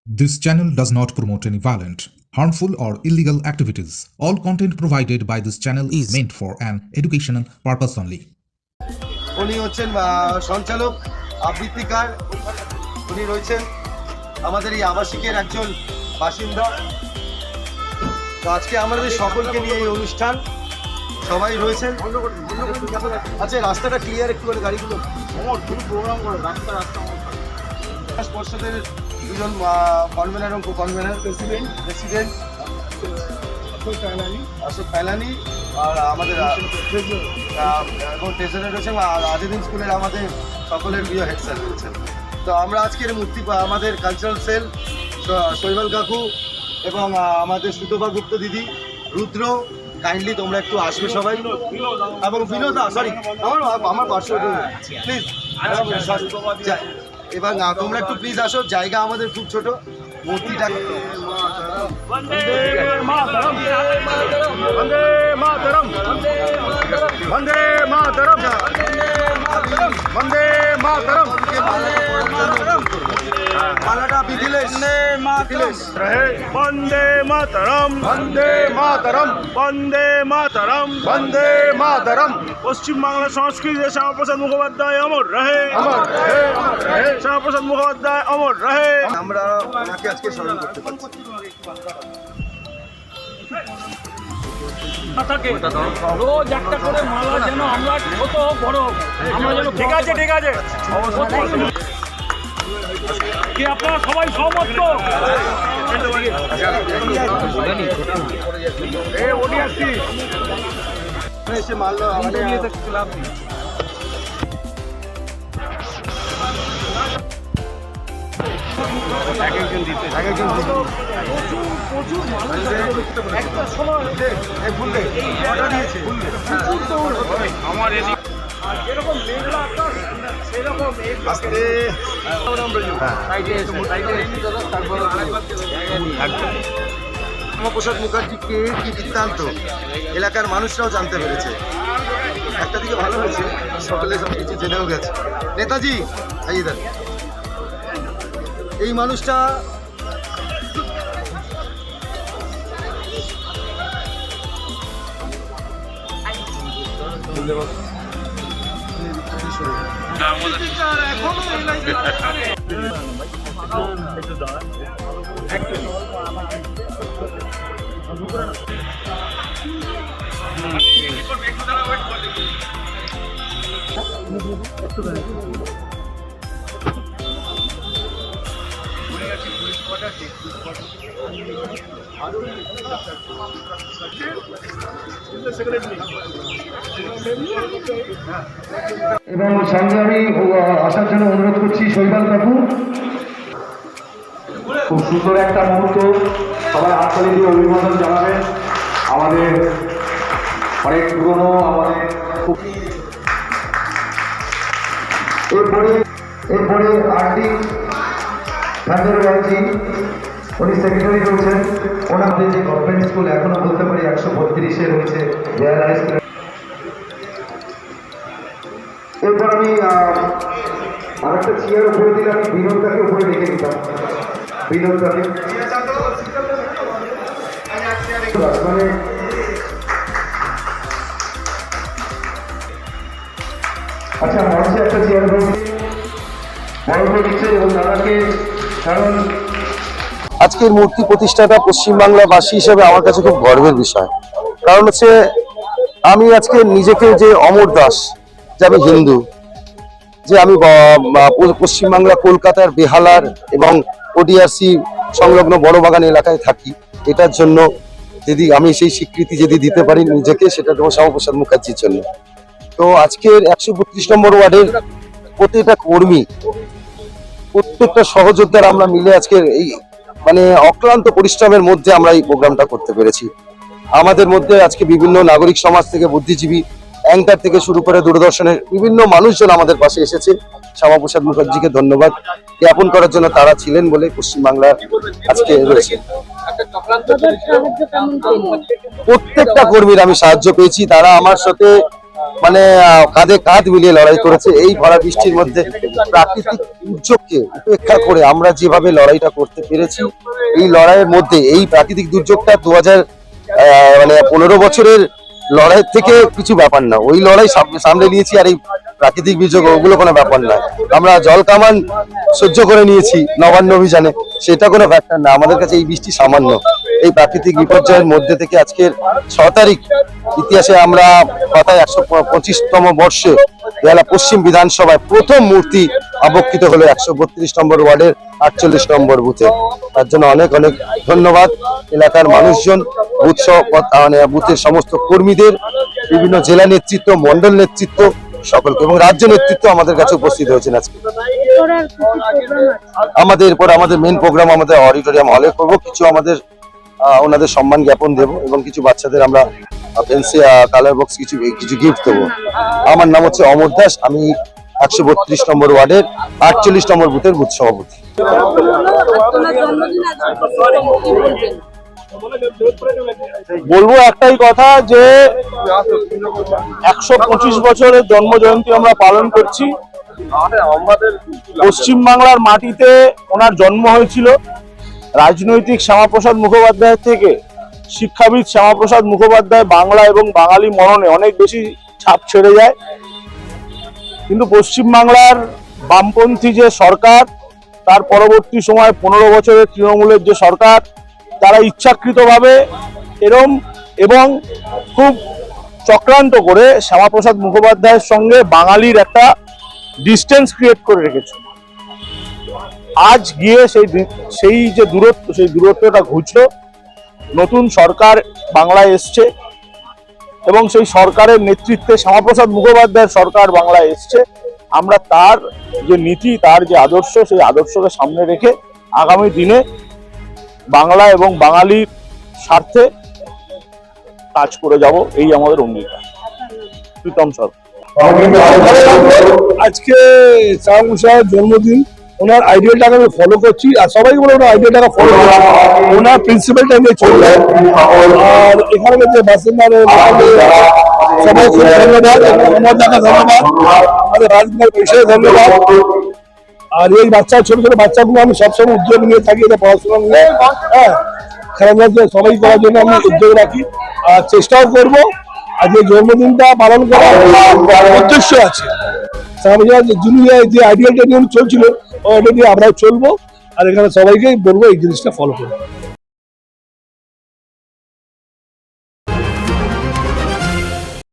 This channel does not promote any violent, harmful, or illegal activities. All content provided by this channel is meant for an educational purpose only. উনি হচ্ছেন সঞ্চালক আবৃত্তিকার। উনি রয়েছেন আমাদের এই আবাসিকের একজন বাসিন্দা। তো আজকে আমাদের সকলকে নিয়ে এই অনুষ্ঠান, সবাই রয়েছেন। আচ্ছা, রাস্তাটা ক্লিয়ার একটু করে গাড়িগুলো প্রোগ্রাম করে রাস্তা পর্ষদের দুজন কনভেনার এবং কো-কনভেনার, প্রেসিডেন্ট অশোক ফাইলানি আর আমাদের এখন ট্রেজারার রয়েছেন, আজিদিন স্কুলের আমাদের সকলের প্রিয় হেড স্যার রয়েছেন। তো আমরা আজকের মূর্তি আমাদের কালচারাল সেল শৈবাল কাকু এবং আমাদের সুতপা গুপ্ত দিদি, রুদ্র, কাইন্ডলি তোমরা একটু আসবে সবাই, এবং বিনোদা, সরি আমার পার্শ্ব প্লিজ, এবং তোমরা একটু প্লিজ আসো। জায়গা আমাদের খুব ছোট, মূর্তিটা বন্দে মাতরম বন্দে মাতরম বন্দে মাতরম মালাটা বিধিলেশ রহে বন্দে মাতরম বন্দে মাতরম বন্দে মাতরম বন্দে মাতরম। পশ্চিমবাংলা সংস্কৃতি শ্যামাপ্রসাদ মুখোপাধ্যায় অমর রহে, অমর রহে, অমর রহে। শ্যামাপ্রসাদ মুখোপাধ্যায় অমর রহে। আমরা ওনাকে আজকে স্মরণ করতে পারছি। রোজ একটা করে মালা যেন আমরা কত বড়, আমরা যেন ঠিক আছে ঠিক আছে কি আপনারা সবাই সহমত তো? এসে মারলো যেরকম মেঘলা আকাশ সেরকম শ্যামাপ্রসাদ মুখার্জি কে, কি বৃত্তান্ত এলাকার মানুষরাও জানতে পেরেছে। একটা দিকে ভালো হয়েছে, সকলে সব কিছু জেনেও গেছে। নেতাজি আইদার এই মানুষটা এবং সঙ্গে আমি আসার জন্য অনুরোধ করছি শৈবাল কাকু। খুব সুন্দর একটা মুহূর্ত, সবাই হাততালি দিয়ে অভিবাদন জানাবেন। আমাদের অনেক পুরনো, আমাদের খুব এরপরে আরটি ঠান্ডার ব্যানার্জি, উনি সেক্রেটারি রয়েছেন। ওনাদের যে গভর্নমেন্ট স্কুল এখনো বলতে পারি 132-এ রয়েছে জেআর হাই স্কুল। এরপর আমি আরেকটা চেয়ার উপরে দিলে আমি বিনোদটাকে উপরে রেখে দিতাম। বিনোদটাকে মানে আচ্ছা, মঞ্চে একটা চেয়ার বড় করে দিচ্ছে এবং দাদাকে, কারণ আজকের মূর্তি প্রতিষ্ঠাটা পশ্চিমবাংলাবাসী হিসেবে আমার কাছে খুব গর্বের বিষয়। কারণ হচ্ছে আমি আজকে নিজেকে যে অমর দাস, যে আমি হিন্দু, যে আমি পশ্চিমবাংলা কলকাতার বেহালার এবং ওডিআরসি সংলগ্ন বড়বাগান এলাকায় থাকি, এটার জন্য যদি আমি সেই স্বীকৃতি যদি দিতে পারি নিজেকে, সেটা তোমার শ্যামাপ্রসাদ মুখার্জির জন্য। তো আজকের 132 নম্বর ওয়ার্ডের প্রত্যেকটা কর্মী, প্রত্যেকটা সহযোদ্ধারা আমরা মিলে আজকের এই মানে অক্লান্ত পরিশ্রমের মধ্যে আমরা এই প্রোগ্রামটা করতে পেরেছি। আমাদের মধ্যে আজকে বিভিন্ন নাগরিক সমাজ থেকে বুদ্ধিজীবী, অ্যাঙ্কার থেকে শুরু করে দূরদর্শনের বিভিন্ন মানুষজন আমাদের পাশে এসেছে। শ্যামাপ্রসাদ মুখার্জিকে ধন্যবাদ জ্ঞাপন করার জন্য, তারা ছিলেন বলে পশ্চিমবাংলা আজকে রয়েছে। প্রত্যেকটা কর্মীর আমি সাহায্য পেয়েছি। তারা আমার সাথে মানে কাঁধে কাঁধ মিলিয়ে লড়াই করেছে। এই ভরা বৃষ্টির মধ্যে প্রাকৃতিক দুর্যোগকে উপেক্ষা করে আমরা যেভাবে লড়াইটা করতে পেরেছি, এই লড়াইয়ের মধ্যে এই প্রাকৃতিক দুর্যোগটা 15 বছরের লড়াই থেকে কিছু ব্যাপার না, ওই লড়াই সামলে নিয়েছি। আর এই প্রাকৃতিক দুর্যোগ ওগুলো কোনো ব্যাপার না। আমরা জল কামান সহ্য করে নিয়েছি নবান্ন অভিযানে, সেটা কোনো ফ্যাক্টর না। আমাদের কাছে এই বৃষ্টি সামান্য। এই প্রাকৃতিক বিপর্যয়ের মধ্যে থেকে আজকের 6 তারিখ ইতিহাসে আমরা কথায় 125তম বর্ষে বেহালা পশ্চিম বিধানসভায় প্রথম মূর্তি আবক্ষিত হলো 132 নম্বর ওয়ার্ডের 48 নম্বর বুথে। তার জন্য অনেক অনেক ধন্যবাদ এলাকার মানুষজন, বুথের সমস্ত কর্মীদের, বিভিন্ন জেলা নেতৃত্ব, মন্ডল নেতৃত্ব সকলকে, এবং রাজ্য নেতৃত্ব আমাদের কাছে উপস্থিত হয়েছেন আজকে। আমাদের মেন প্রোগ্রাম আমাদের অডিটোরিয়াম হলে করবো। কিছু আমাদের ওনাদের সম্মান জ্ঞাপন দেব এবং কিছু বাচ্চাদের আমরা ফেন্সি কালার বক্স কিছু গিফট দেবো। আমার নাম হচ্ছে অমর দাস, আমি 132 নম্বর ওয়ার্ডের 48 নম্বর বুথের বুথ সভাপতি। বলবো একটাই কথা যে 125 বছরের জন্ম জয়ন্তী আমরা পালন করছি। পশ্চিমবাংলার মাটিতে ওনার জন্ম হয়েছিল। রাজনৈতিক শ্যামাপ্রসাদ মুখোপাধ্যায় থেকে শিক্ষাবিদ শ্যামাপ্রসাদ মুখোপাধ্যায় বাংলা এবং বাঙালি মননে অনেক বেশি ছাপ ছেড়ে যায়। কিন্তু পশ্চিমবাংলার বামপন্থী যে সরকার, তার পরবর্তী সময় 15 বছরের তৃণমূলের যে সরকার, তারা ইচ্ছাকৃতভাবে এবং খুব চক্রান্ত করে শ্যামাপ্রসাদ মুখোপাধ্যায়ের সঙ্গে বাঙালির একটা ডিস্টেন্স ক্রিয়েট করে রেখেছে। আজ গিয়ে সেই যে দূরত্ব, সেই দূরত্বটা ঘুচলো। নতুন সরকার বাংলায় এসছে এবং সেই সরকারের নেতৃত্বে শ্যামাপ্রসাদ মুখোপাধ্যায়ের সরকার বাংলায় এসছে। আমরা তার যে নীতি, তার যে আদর্শ, সেই আদর্শকে সামনে রেখে আগামী দিনে বাংলা এবং বাঙালির স্বার্থে কাজ করে যাব, এই আমাদের অঙ্গীকার। প্রীতম সর। আজকে শ্যামাপ্রসাদ জন্মদিন, ওনার আইডিয়ালটাকে আমি ফলো করছি আর সবাইকে বলে ওনার আইডিয়ালটাকে ফলো করছি। ওনার প্রিন্সিপালটা নিয়ে চলবে। আর এখানে যে বাসিন্দা সবাই খুব ধন্যবাদ, আমার দাদা ধন্যবাদ, আমাদের রাজকুমার বিষয়ে ধন্যবাদ। আর এই বাচ্চা ছোট ছোট বাচ্চাগুলো আমি সবসময় উদ্যোগ নিয়ে থাকি, এটা পড়াশোনা নিয়ে, হ্যাঁ, খেলাধুলা সবাই করার জন্য আমি উদ্যোগ রাখি আর চেষ্টাও করবো। আর যে জন্মদিনটা পালন করার উদ্দেশ্য আছে, যিনি যে আইডিয়ালটা নিয়ে চলছিল, ওইটা দিয়ে আমরাও চলবো। আর এখানে সবাইকে বলবো এই জিনিসটা ফলো করবো।